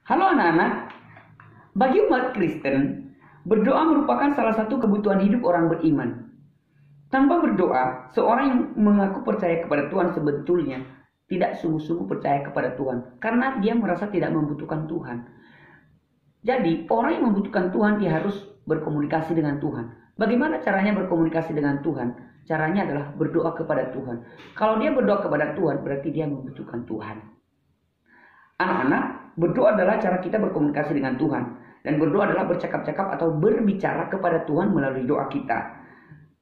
Halo anak-anak, bagi umat Kristen, berdoa merupakan salah satu kebutuhan hidup orang beriman. Tanpa berdoa, seorang yang mengaku percaya kepada Tuhan sebetulnya tidak sungguh-sungguh percaya kepada Tuhan, karena dia merasa tidak membutuhkan Tuhan. Jadi, orang yang membutuhkan Tuhan, dia harus berkomunikasi dengan Tuhan. Bagaimana caranya berkomunikasi dengan Tuhan? Caranya adalah berdoa kepada Tuhan. Kalau dia berdoa kepada Tuhan, berarti dia membutuhkan Tuhan. Anak-anak, berdoa adalah cara kita berkomunikasi dengan Tuhan. Dan berdoa adalah bercakap-cakap atau berbicara kepada Tuhan melalui doa kita.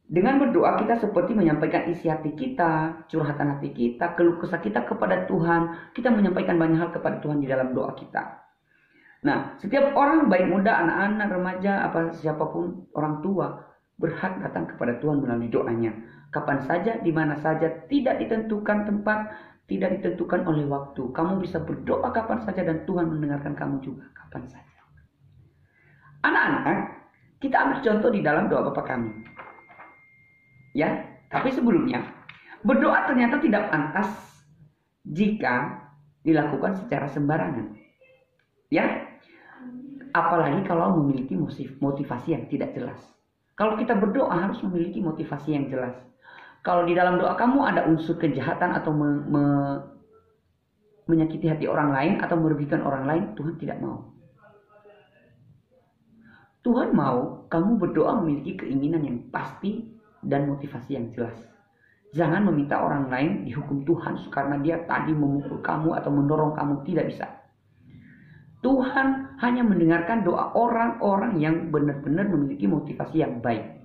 Dengan berdoa kita seperti menyampaikan isi hati kita, curhatan hati kita, keluh kesah kita kepada Tuhan. Kita menyampaikan banyak hal kepada Tuhan di dalam doa kita. Nah, setiap orang, baik muda, anak-anak, remaja, siapapun orang tua, berhak datang kepada Tuhan melalui doanya. Kapan saja, di mana saja, tidak ditentukan tempat, tidak ditentukan oleh waktu. Kamu bisa berdoa kapan saja dan Tuhan mendengarkan kamu juga kapan saja. Anak-anak, kita ambil contoh di dalam doa Bapa kami. Ya, tapi sebelumnya, berdoa ternyata tidak pantas jika dilakukan secara sembarangan. Ya, apalagi kalau memiliki motivasi yang tidak jelas. Kalau kita berdoa harus memiliki motivasi yang jelas. Kalau di dalam doa kamu ada unsur kejahatan atau menyakiti hati orang lain atau merugikan orang lain, Tuhan tidak mau. Tuhan mau kamu berdoa memiliki keinginan yang pasti dan motivasi yang jelas. Jangan meminta orang lain dihukum Tuhan karena dia tadi memukul kamu atau mendorong kamu, tidak bisa. Tuhan hanya mendengarkan doa orang-orang yang benar-benar memiliki motivasi yang baik.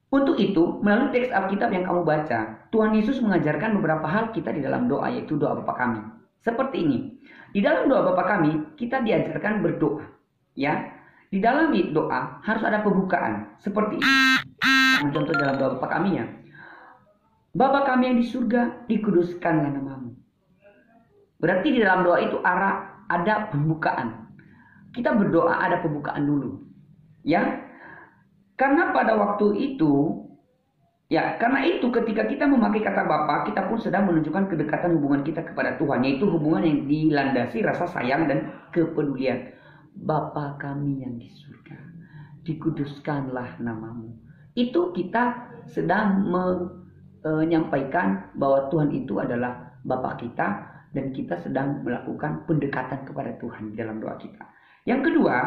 Untuk itu, melalui teks Alkitab yang kamu baca, Tuhan Yesus mengajarkan beberapa hal kita di dalam doa, yaitu doa Bapa kami. Seperti ini. Di dalam doa Bapa kami, kita diajarkan berdoa. Ya, di dalam doa harus ada pembukaan. Seperti ini. Contoh dalam doa Bapa kami ya. Bapa kami yang di surga, dikuduskanlah namamu. Berarti di dalam doa itu ada pembukaan. Kita berdoa ada pembukaan dulu. Ya. Karena pada waktu itu, karena itu ketika kita memakai kata Bapa, kita pun sedang menunjukkan kedekatan hubungan kita kepada Tuhan, yaitu hubungan yang dilandasi rasa sayang dan kepedulian. Bapa kami yang di surga, dikuduskanlah namamu. Itu kita sedang menyampaikan bahwa Tuhan itu adalah Bapa kita, dan kita sedang melakukan pendekatan kepada Tuhan di dalam doa kita. Yang kedua,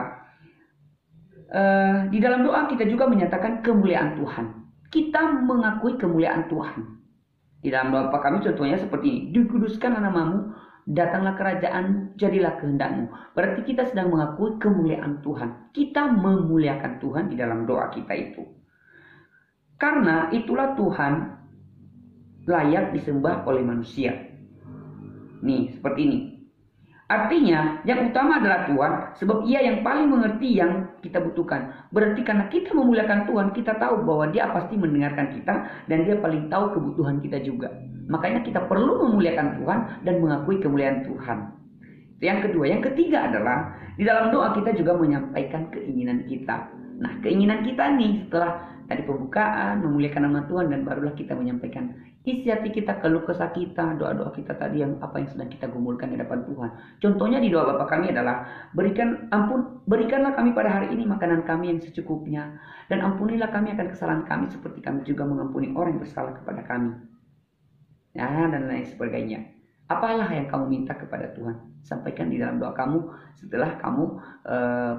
di dalam doa kita juga menyatakan kemuliaan Tuhan. Kita mengakui kemuliaan Tuhan. Di dalam doa kami contohnya seperti ini. Dikuduskanlah namamu, datanglah kerajaan, jadilah kehendakmu. Berarti kita sedang mengakui kemuliaan Tuhan. Kita memuliakan Tuhan di dalam doa kita itu. Karena itulah Tuhan layak disembah oleh manusia. Nih, seperti ini. Artinya, yang utama adalah Tuhan, sebab Ia yang paling mengerti yang kita butuhkan. Berarti karena kita memuliakan Tuhan, kita tahu bahwa Dia pasti mendengarkan kita, dan Dia paling tahu kebutuhan kita juga. Makanya kita perlu memuliakan Tuhan dan mengakui kemuliaan Tuhan. Itu yang kedua. Yang ketiga adalah, di dalam doa kita juga menyampaikan keinginan kita. Nah, keinginan kita nih, setelah tadi pembukaan, memuliakan nama Tuhan, dan barulah kita menyampaikan isi hati kita, keluh kesah kita, doa-doa kita tadi yang sedang kita gumulkan di hadapan Tuhan. Contohnya di doa Bapa kami adalah berikanlah kami pada hari ini makanan kami yang secukupnya, dan ampunilah kami akan kesalahan kami seperti kami juga mengampuni orang yang bersalah kepada kami. Ya, dan lain sebagainya. Apalah yang kamu minta kepada Tuhan, sampaikan di dalam doa kamu setelah kamu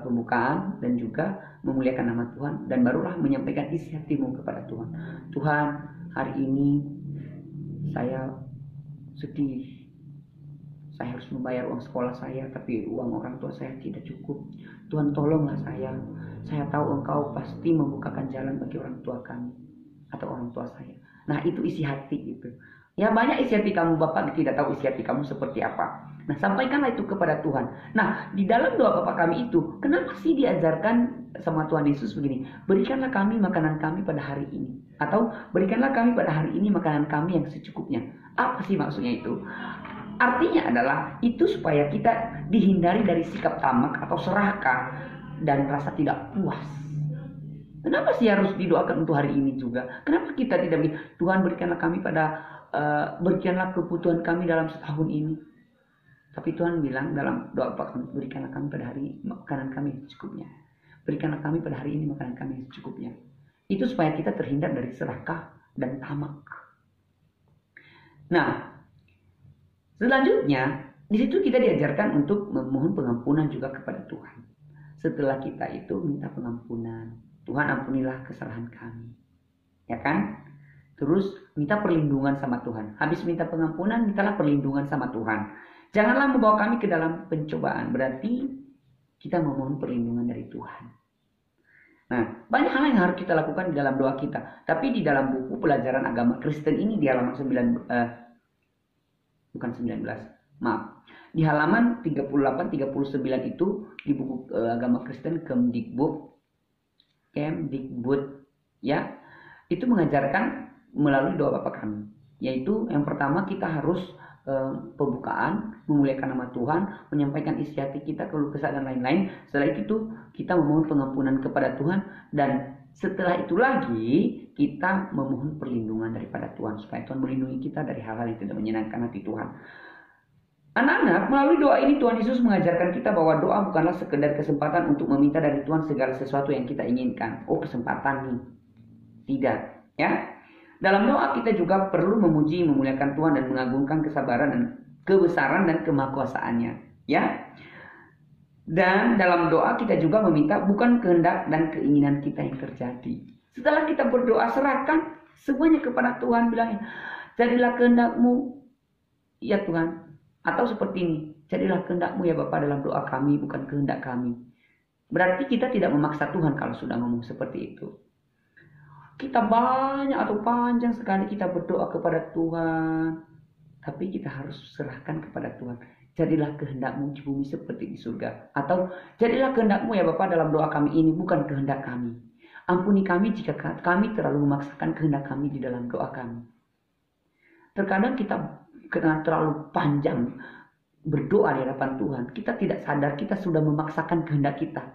pembukaan dan juga memuliakan nama Tuhan, dan barulah menyampaikan isi hatimu kepada Tuhan. Tuhan, hari ini saya sedih. Saya harus membayar uang sekolah saya, tapi uang orang tua saya tidak cukup. Tuhan, tolonglah saya. Saya tahu Engkau pasti membukakan jalan bagi orang tua kami atau orang tua saya. Nah, itu isi hati itu. Ya, banyak isi hati kamu, Bapak tidak tahu isi hati kamu seperti apa. Nah, sampaikanlah itu kepada Tuhan. Nah, di dalam doa Bapa kami itu, kenapa sih diajarkan sama Tuhan Yesus begini? Berikanlah kami makanan kami pada hari ini. Atau berikanlah kami pada hari ini makanan kami yang secukupnya. Apa sih maksudnya itu? Artinya adalah itu supaya kita dihindari dari sikap tamak atau serakah dan rasa tidak puas. Kenapa sih harus didoakan untuk hari ini juga? Kenapa kita tidak Tuhan berikanlah kami berikanlah kebutuhan kami dalam setahun ini? Tapi Tuhan bilang dalam doa Bapa kami, berikanlah kami pada hari makanan kami yang secukupnya. Berikanlah kami pada hari ini makanan kami yang secukupnya. Itu supaya kita terhindar dari serakah dan tamak. Nah, selanjutnya di situ kita diajarkan untuk memohon pengampunan juga kepada Tuhan. Setelah kita itu minta pengampunan, Tuhan ampunilah kesalahan kami. Ya kan? Terus minta perlindungan sama Tuhan. Habis minta pengampunan, mintalah perlindungan sama Tuhan. Janganlah membawa kami ke dalam pencobaan. Berarti kita memohon perlindungan dari Tuhan. Nah, banyak hal yang harus kita lakukan di dalam doa kita. Tapi di dalam buku pelajaran agama Kristen ini di halaman 19, di halaman 38-39 itu di buku agama Kristen Kemdikbud, ya, itu mengajarkan melalui doa Bapa kami, yaitu yang pertama kita harus pembukaan, memuliakan nama Tuhan, menyampaikan isi hati kita, keluh kesah dan lain-lain. Setelah itu kita memohon pengampunan kepada Tuhan, dan setelah itu lagi kita memohon perlindungan daripada Tuhan supaya Tuhan melindungi kita dari hal-hal yang tidak menyenangkan hati Tuhan. Anak-anak, melalui doa ini Tuhan Yesus mengajarkan kita bahwa doa bukanlah sekedar kesempatan untuk meminta dari Tuhan segala sesuatu yang kita inginkan. Oh, kesempatan nih. Tidak, ya. Dalam doa kita juga perlu memuji, memuliakan Tuhan dan mengagungkan kesabaran dan kebesaran dan kemahakuasaannya, ya. Dan dalam doa kita juga meminta bukan kehendak dan keinginan kita yang terjadi. Setelah kita berdoa, serahkan semuanya kepada Tuhan, bilangnya, jadilah kehendak-Mu, ya Tuhan. Atau seperti ini, jadilah kehendak-Mu ya Bapa dalam doa kami, bukan kehendak kami. Berarti kita tidak memaksa Tuhan kalau sudah ngomong seperti itu. Kita banyak atau panjang sekali kita berdoa kepada Tuhan, tapi kita harus serahkan kepada Tuhan. Jadilah kehendak-Mu di bumi seperti di surga. Atau jadilah kehendak-Mu ya Bapa dalam doa kami ini, bukan kehendak kami. Ampuni kami jika kami terlalu memaksakan kehendak kami di dalam doa kami. Terkadang kita karena terlalu panjang berdoa di hadapan Tuhan, kita tidak sadar kita sudah memaksakan kehendak kita.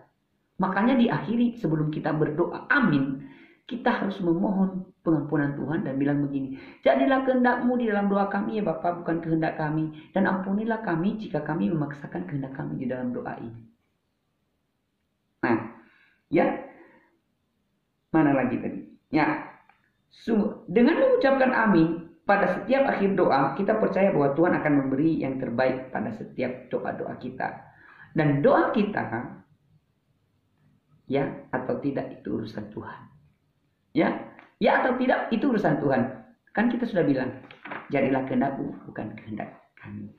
Makanya diakhiri sebelum kita berdoa, amin, kita harus memohon pengampunan Tuhan dan bilang begini, jadilah kehendak-Mu di dalam doa kami ya Bapa, bukan kehendak kami. Dan ampunilah kami jika kami memaksakan kehendak kami di dalam doa ini. Nah, ya, mana lagi tadi? Ya, dengan mengucapkan amin pada setiap akhir doa, kita percaya bahwa Tuhan akan memberi yang terbaik pada setiap doa-doa kita. Dan doa kita, ya atau tidak, itu urusan Tuhan. Ya atau tidak, itu urusan Tuhan. Kan kita sudah bilang, jadilah kehendak-Mu, bukan kehendak kami.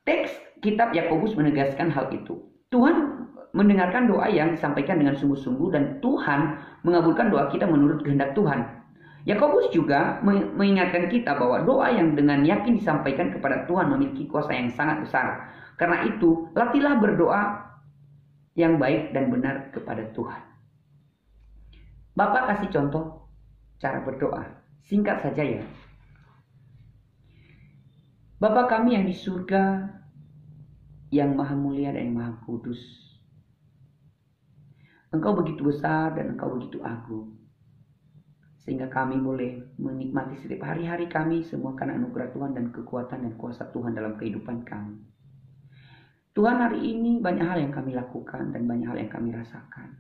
Teks kitab Yakobus menegaskan hal itu. Tuhan mendengarkan doa yang disampaikan dengan sungguh-sungguh, dan Tuhan mengabulkan doa kita menurut kehendak Tuhan. Yakobus juga mengingatkan kita bahwa doa yang dengan yakin disampaikan kepada Tuhan memiliki kuasa yang sangat besar. Karena itu, latihlah berdoa yang baik dan benar kepada Tuhan. Bapak kasih contoh cara berdoa. Singkat saja ya. Bapa kami yang di surga, yang maha mulia dan yang maha kudus. Engkau begitu besar dan Engkau begitu agung. Sehingga kami boleh menikmati setiap hari-hari kami semua karena anugerah Tuhan dan kekuatan dan kuasa Tuhan dalam kehidupan kami. Tuhan, hari ini banyak hal yang kami lakukan dan banyak hal yang kami rasakan.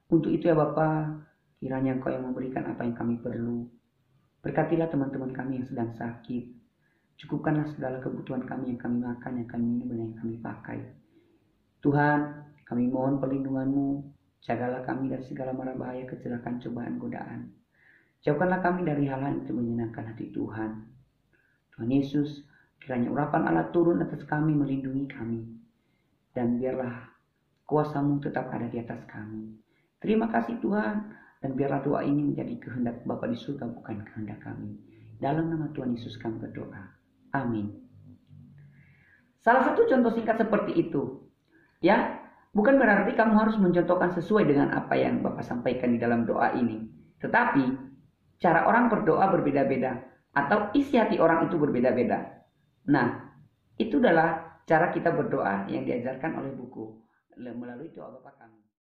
Untuk itu ya Bapa, kiranya Engkau yang memberikan apa yang kami perlu. Berkatilah teman-teman kami yang sedang sakit. Cukupkanlah segala kebutuhan kami yang kami makan, yang kami minum, dan yang kami pakai. Tuhan, kami mohon perlindungan-Mu. Jagalah kami dari segala mara bahaya, kecelakaan, cobaan, godaan. Jauhkanlah kami dari hal-hal yang menyenangkan hati Tuhan. Tuhan Yesus, kiranya urapan Allah turun atas kami, melindungi kami. Dan biarlah kuasa-Mu tetap ada di atas kami. Terima kasih Tuhan. Dan biarlah doa ini menjadi kehendak Bapa di surga, bukan kehendak kami. Dalam nama Tuhan Yesus kami berdoa. Amin. Salah satu contoh singkat seperti itu. Ya, bukan berarti kamu harus mencontohkan sesuai dengan apa yang Bapak sampaikan di dalam doa ini. Tetapi cara orang berdoa berbeda-beda, atau isi hati orang itu berbeda-beda. Nah, itu adalah cara kita berdoa yang diajarkan oleh buku melalui doa Bapa kami.